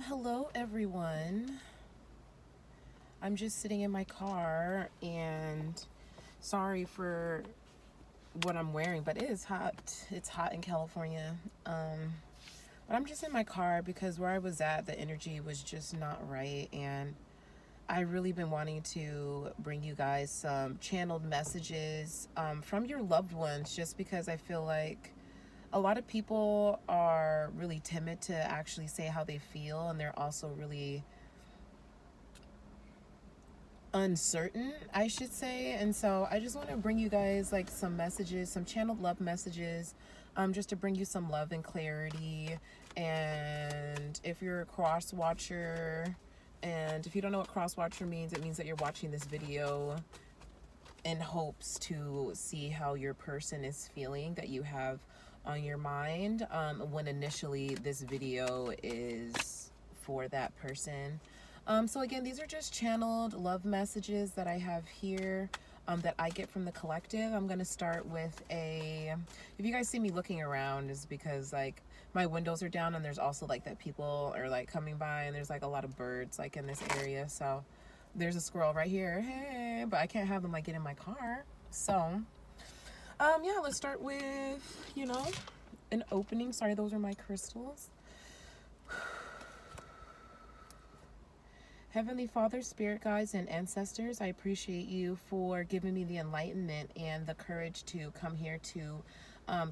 Hello everyone. I'm just sitting in my car and sorry for what I'm wearing, but it is hot. It's hot in California. But I'm just in my car because where I was at, the energy was just not right, and I really been wanting to bring you guys some channeled messages from your loved ones, just because I feel like a lot of people are really timid to actually say how they feel, and they're also really uncertain, I should say. And so I just want to bring you guys like some messages, some channeled love messages, just to bring you some love and clarity. And if you're a cross watcher, and if you don't know what cross watcher means, it means that you're watching this video in hopes to see how your person is feeling that you have on your mind, when initially this video is for that person. So again, these are just channeled love messages that I have here, that I get from the collective. I'm going to start with if you guys see me looking around, is because like my windows are down, and there's also like that people are like coming by, and there's like a lot of birds like in this area. So there's a squirrel right here, hey, but I can't have them like get in my car. So yeah, let's start with, an opening. Sorry, those are my crystals. Heavenly Father, Spirit Guides, and Ancestors, I appreciate you for giving me the enlightenment and the courage to come here to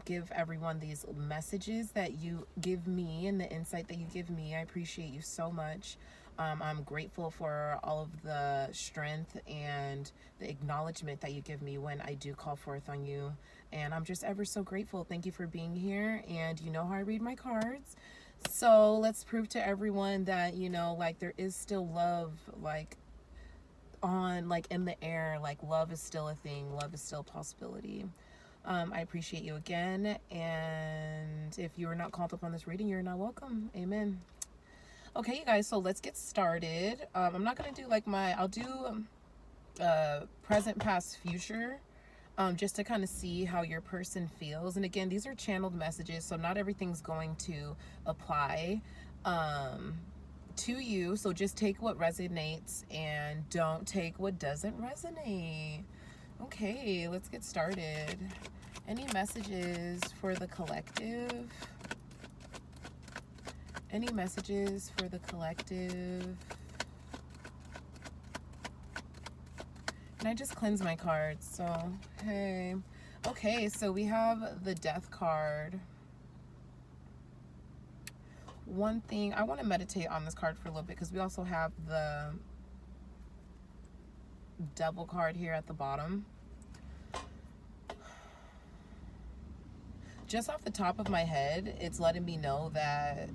give everyone these messages that you give me and the insight that you give me. I appreciate you so much. I'm grateful for all of the strength and the acknowledgement that you give me when I do call forth on you. And I'm just ever so grateful. Thank you for being here. And you know how I read my cards. So let's prove to everyone that, like there is still love, like in the air, like love is still a thing. Love is still a possibility. I appreciate you again. And if you are not called up on this reading, you're not welcome. Amen. Okay, you guys, so let's get started. I'm not going to do I'll do present, past, future, just to kind of see how your person feels. And again, these are channeled messages, so not everything's going to apply to you. So just take what resonates and don't take what doesn't resonate. Okay, let's get started. Any messages for the collective? Any messages for the collective? And I just cleanse my cards, so hey. Okay, so we have the Death card. One thing, I want to meditate on this card for a little bit, because we also have the Devil card here at the bottom. Just off the top of my head, it's letting me know that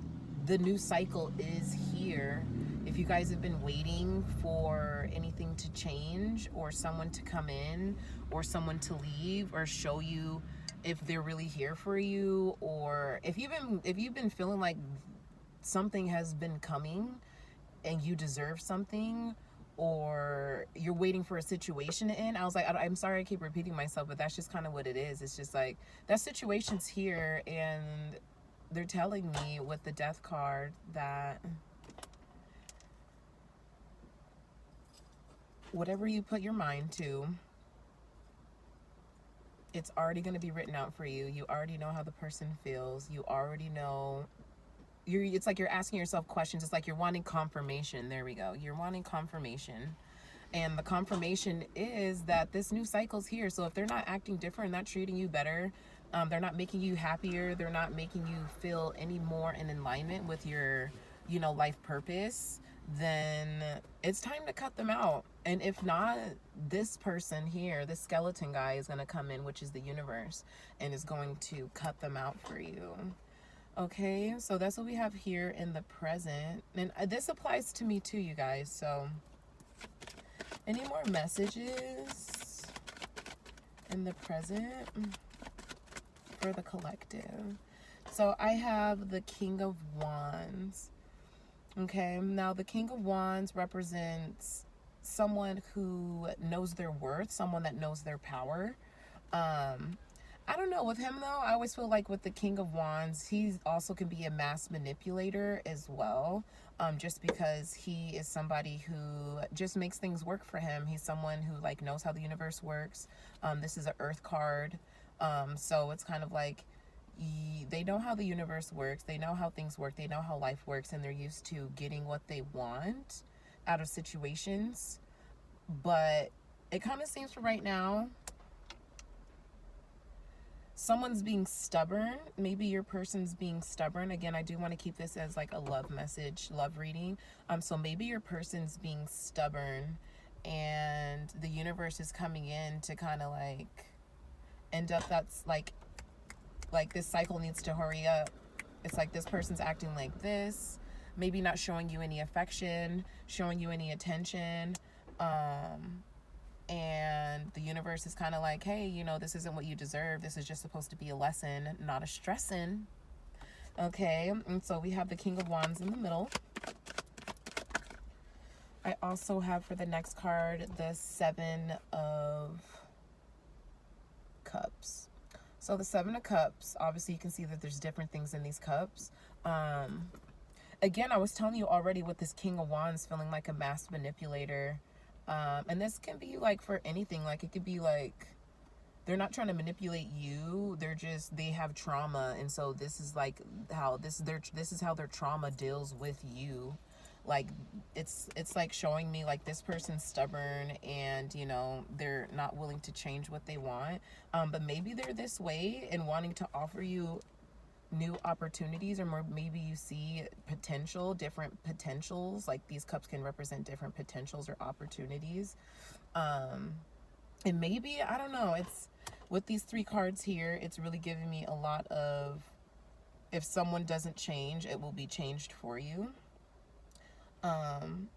the new cycle is here. If you guys have been waiting for anything to change, or someone to come in, or someone to leave, or show you if they're really here for you, or if you've been feeling like something has been coming and you deserve something, or you're waiting for a situation to end. I was like, I'm sorry I keep repeating myself, but that's just kind of what it is. It's just like that situation's here, and they're telling me with the Death card that whatever you put your mind to, it's already going to be written out for you. You already know how the person feels. You already know. It's like you're asking yourself questions. It's like you're wanting confirmation. There we go. You're wanting confirmation. And the confirmation is that this new cycle's here. So if they're not acting different, not treating you better, they're not making you happier, they're not making you feel any more in alignment with your, life purpose, then it's time to cut them out. And if not, this person here, this skeleton guy, is going to come in, which is the universe, and is going to cut them out for you. Okay, so that's what we have here in the present. And this applies to me too, you guys. So any more messages in the present for the collective? So I have the King of Wands. Okay, now the King of Wands represents someone who knows their worth, someone that knows their power. I don't know, with him though, I always feel like with the King of Wands, he also can be a mass manipulator as well. Just because he is somebody who just makes things work for him. He's someone who like knows how the universe works. This is an Earth card. So it's kind of like they know how the universe works. They know how things work. They know how life works, and they're used to getting what they want out of situations. But it kind of seems for right now, someone's being stubborn. Maybe your person's being stubborn. Again, I do want to keep this as like a love message, love reading. So maybe your person's being stubborn, and the universe is coming in to kind of like end up, that's like this cycle needs to hurry up. It's like this person's acting like this, maybe not showing you any affection, showing you any attention. And the universe is kind of like, hey, you know, this isn't what you deserve. This is just supposed to be a lesson, not a stressing. Okay, and so we have the King of Wands in the middle. I also have for the next card the Seven of Cups. So the Seven of Cups, obviously you can see that there's different things in these cups. Again, I was telling you already with this King of Wands feeling like a mass manipulator. And this can be like for anything. Like it could be like they're not trying to manipulate you. They have trauma, and so this is like how this is how their trauma deals with you. Like it's like showing me like this person's stubborn, and you know, they're not willing to change what they want. But maybe they're this way and wanting to offer you new opportunities, or more, maybe you see different potentials. Like these cups can represent different potentials or opportunities. And maybe, I don't know, it's with these three cards here, it's really giving me a lot of, if someone doesn't change, it will be changed for you.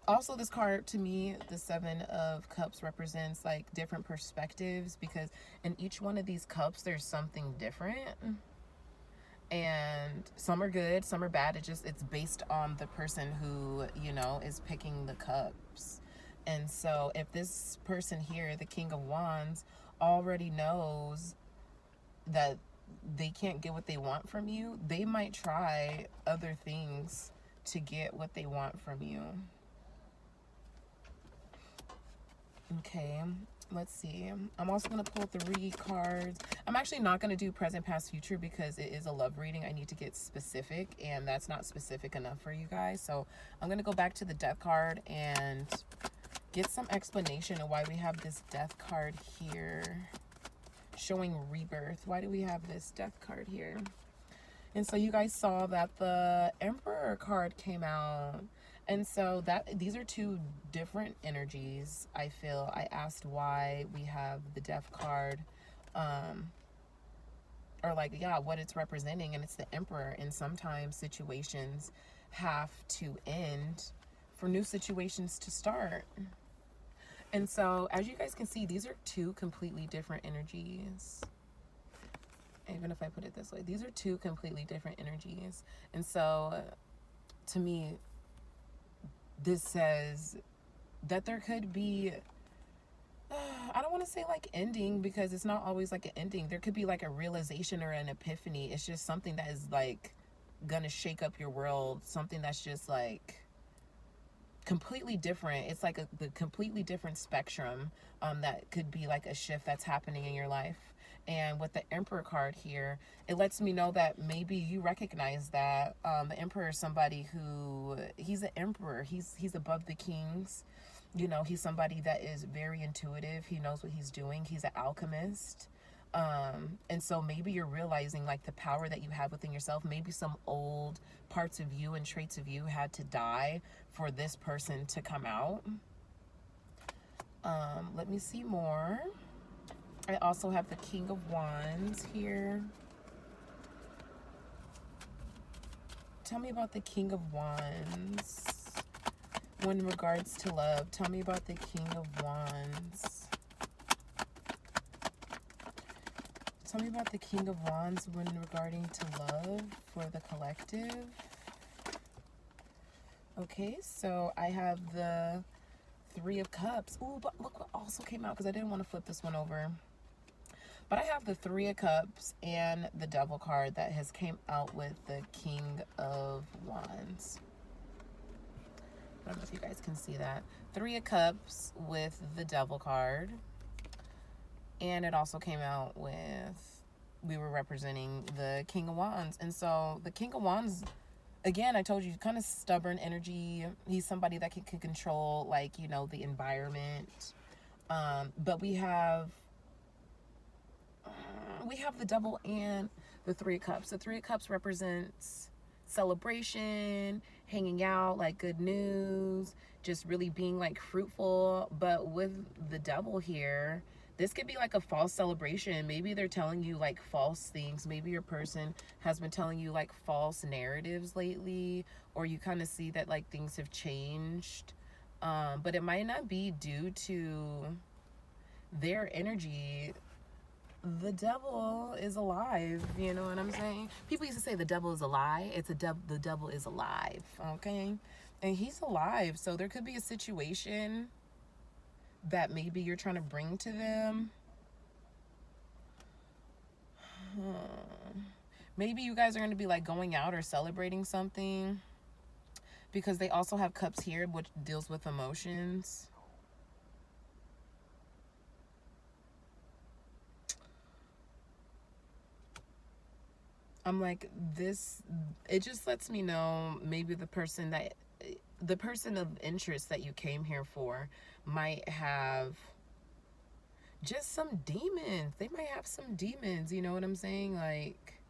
Also this card to me, the Seven of Cups, represents like different perspectives, because in each one of these cups there's something different. And some are good, some are bad. It's based on the person who, you know, is picking the cups. And so if this person here, the King of Wands, already knows that they can't get what they want from you, they might try other things to get what they want from you. Okay, let's see. I'm also going to pull 3 cards. I'm actually not going to do present, past, future, because it is a love reading. I need to get specific, and that's not specific enough for you guys. So I'm going to go back to the Death card and get some explanation of why we have this Death card here showing rebirth. Why do we have this Death card here? And so you guys saw that the Emperor card came out. And so these are 2 different energies. I feel I asked why we have the Death card, or like, yeah, what it's representing, and it's the Emperor. And sometimes situations have to end for new situations to start. And so as you guys can see, these are 2 completely different energies. Even if I put it this way, these are 2 completely different energies. And so to me, this says that there could be, I don't want to say like ending, because it's not always like an ending. There could be like a realization or an epiphany. It's just something that is like gonna shake up your world, something that's just like completely different. It's like the completely different spectrum that could be like a shift that's happening in your life. And with the Emperor card here, it lets me know that maybe you recognize that the Emperor is somebody who, he's an emperor. He's above the kings. You know, he's somebody that is very intuitive. He knows what he's doing. He's an alchemist. And so maybe you're realizing like the power that you have within yourself. Maybe some old parts of you and traits of you had to die for this person to come out. Let me see more. I also have the King of Wands here. Tell me about the King of Wands when regards to love. Tell me about the King of Wands. Tell me about the King of Wands when regarding to love for the collective. Okay, so I have the 3 of Cups. Ooh, but look what also came out, because I didn't want to flip this one over. But I have the Three of Cups and the Devil card that has came out with the King of Wands. I don't know if you guys can see that. Three of Cups with the Devil card. And it also came out with, we were representing the King of Wands. And so the King of Wands, again, I told you, kind of stubborn energy. He's somebody that can control, like, you know, the environment. But we have the Devil and the Three of Cups. The Three of Cups represents celebration, hanging out, like good news, just really being like fruitful. But with the Devil here, this could be like a false celebration. Maybe they're telling you like false things. Maybe your person has been telling you like false narratives lately, or you kind of see that like things have changed. But it might not be due to their energy. The devil is alive, you know what I'm saying? People used to say the devil is a lie. The devil is alive, okay? And he's alive, so there could be a situation that maybe you're trying to bring to them. Maybe you guys are going to be like going out or celebrating something, because they also have cups here, which deals with emotions. I'm like, this, it just lets me know maybe the person of interest that you came here for might have just some demons. They might have some demons, you know what I'm saying? Like,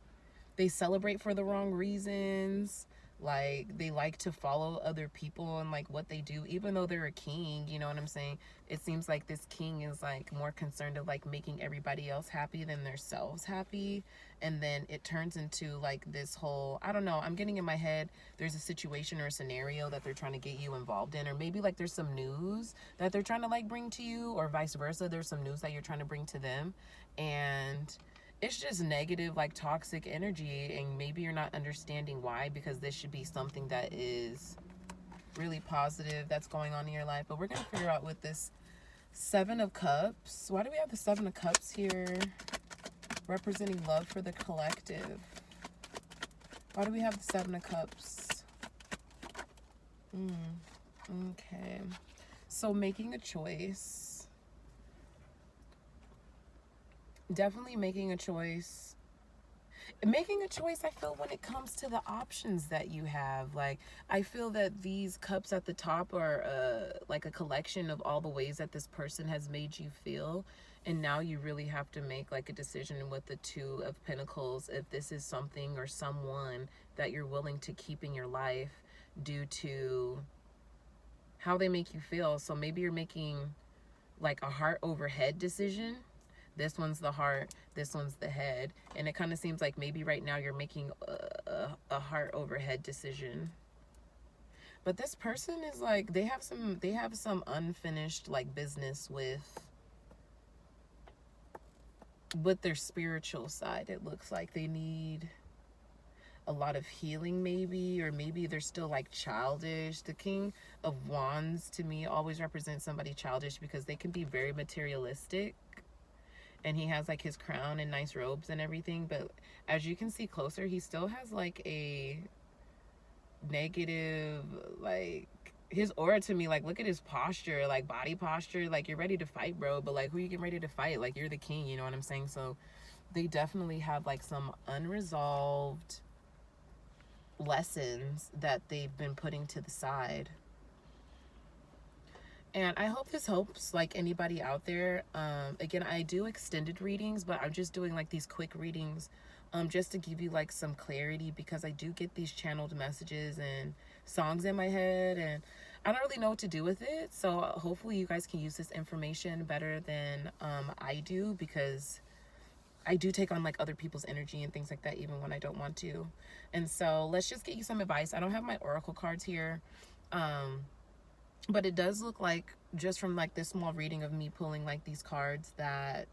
they celebrate for the wrong reasons. Like, they like to follow other people and like what they do, even though they're a king, you know what I'm saying? It seems like this king is like more concerned of like making everybody else happy than themselves happy. And then it turns into like this whole, I don't know, I'm getting in my head, there's a situation or a scenario that they're trying to get you involved in, or maybe like there's some news that they're trying to like bring to you, or vice versa, there's some news that you're trying to bring to them, and it's just negative, like toxic energy, and maybe you're not understanding why, because this should be something that is really positive that's going on in your life. But we're gonna figure out with this Seven of Cups. Why do we have the Seven of Cups here representing love for the collective? Why do we have the Seven of Cups? Okay, so making a choice. Definitely making a choice. Making a choice, I feel, when it comes to the options that you have. Like, I feel that these cups at the top are like a collection of all the ways that this person has made you feel. And now you really have to make like a decision with the Two of Pentacles, if this is something or someone that you're willing to keep in your life due to how they make you feel. So maybe you're making like a heart over head decision. This one's the heart, this one's the head. And it kind of seems like maybe right now you're making a heart over head decision. But this person is like, they have some unfinished like business with their spiritual side. It looks like they need a lot of healing, maybe, or maybe they're still like childish. The King of Wands to me always represents somebody childish, because they can be very materialistic. And he has like his crown and nice robes and everything, but as you can see closer, he still has like a negative, like, his aura to me, like, look at his posture, like body posture, like, you're ready to fight, bro, but like, who you getting ready to fight? Like, you're the king, you know what I'm saying? So they definitely have like some unresolved lessons that they've been putting to the side. And I hope this helps like anybody out there. Again, I do extended readings, but I'm just doing like these quick readings just to give you like some clarity, because I do get these channeled messages and songs in my head, and I don't really know what to do with it. So hopefully you guys can use this information better than I do, because I do take on like other people's energy and things like that, even when I don't want to. And so let's just get you some advice. I don't have my oracle cards here. But it does look like, just from like this small reading of me pulling like these cards, that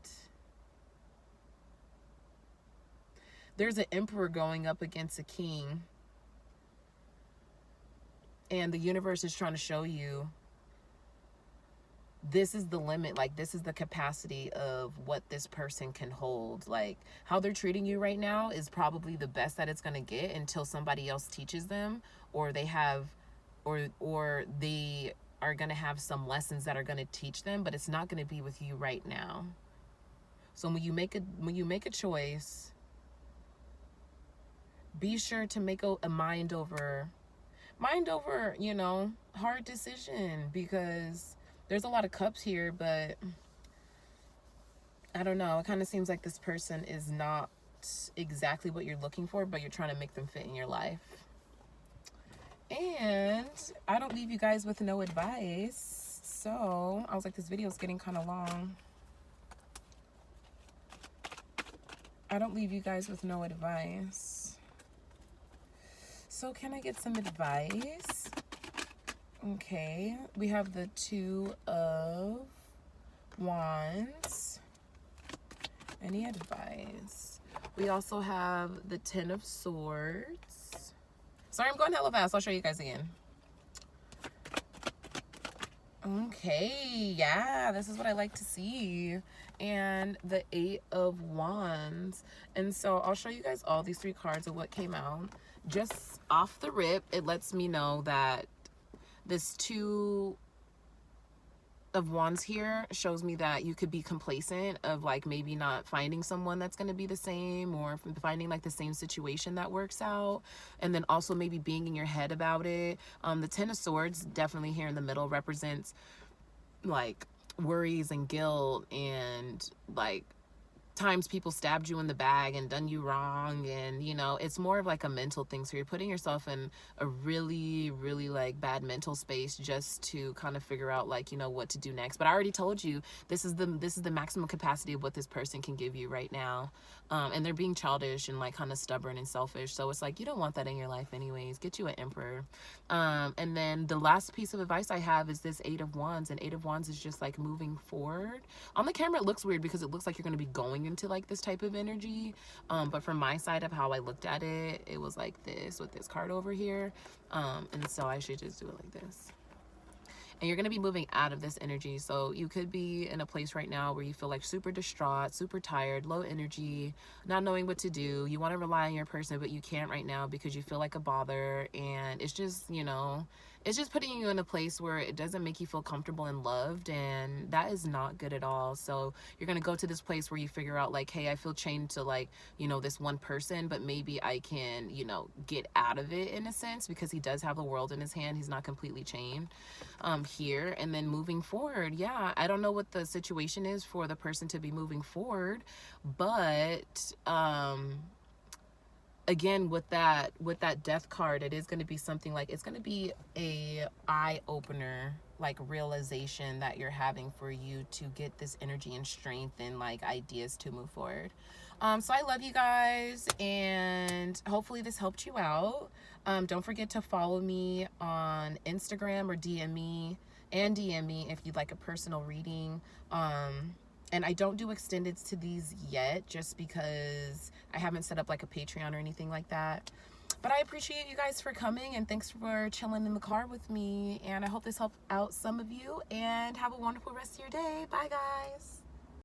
there's an emperor going up against a king. And the universe is trying to show you this is the limit, like this is the capacity of what this person can hold. Like how they're treating you right now is probably the best that it's going to get until somebody else teaches them, or they have, or they are going to have some lessons that are going to teach them, but it's not going to be with you right now. So when you make a choice, be sure to make a mind over, you know, hard decision, because there's a lot of cups here, but I don't know. It kind of seems like this person is not exactly what you're looking for, but you're trying to make them fit in your life. And I don't leave you guys with no advice. So I was like, this video is getting kind of long. I don't leave you guys with no advice. So can I get some advice? Okay, we have the Two of Wands. Any advice? We also have the Ten of Swords. Sorry, I'm going hella fast. I'll show you guys again. Okay, yeah, this is what I like to see. And the Eight of Wands. And so I'll show you guys all these three cards of what came out. Just off the rip, it lets me know that this Two of Wands here shows me that you could be complacent of like maybe not finding someone that's going to be the same, or finding like the same situation that works out, and then also maybe being in your head about it. The Ten of Swords definitely here in the middle represents like worries and guilt, and like times people stabbed you in the back and done you wrong, and you know, it's more of like a mental thing. So you're putting yourself in a really like bad mental space just to kind of figure out like, you know, what to do next. But I already told you this is the maximum capacity of what this person can give you right now. And they're being childish and like kind of stubborn and selfish, so it's like you don't want that in your life anyways. Get you an Emperor. And then the last piece of advice I have is this Eight of Wands, and Eight of Wands is just like moving forward. On the camera it looks weird because it looks like you're going to be going into like this type of energy, but from my side of how I looked at it, it was like this with this card over here. And so I should just do it like this. And you're going to be moving out of this energy. So you could be in a place right now where you feel like super distraught, super tired, low energy, not knowing what to do. You want to rely on your person, but you can't right now because you feel like a bother. And it's just, you know, it's just putting you in a place where it doesn't make you feel comfortable and loved, and that is not good at all. So you're going to go to this place where you figure out like, hey, I feel chained to like, you know, this one person, but maybe I can, you know, get out of it in a sense, because he does have the world in his hand. He's not completely chained here. And then moving forward, yeah, I don't know what the situation is for the person to be moving forward, but again, with that Death card, it is going to be something like, it's going to be a eye opener, like realization that you're having for you to get this energy and strength and like ideas to move forward. So I love you guys, and hopefully this helped you out. Don't forget to follow me on Instagram, or DM me if you'd like a personal reading. And I don't do extendeds to these yet, just because I haven't set up like a Patreon or anything like that. But I appreciate you guys for coming, and thanks for chilling in the car with me. And I hope this helped out some of you, and have a wonderful rest of your day. Bye, guys.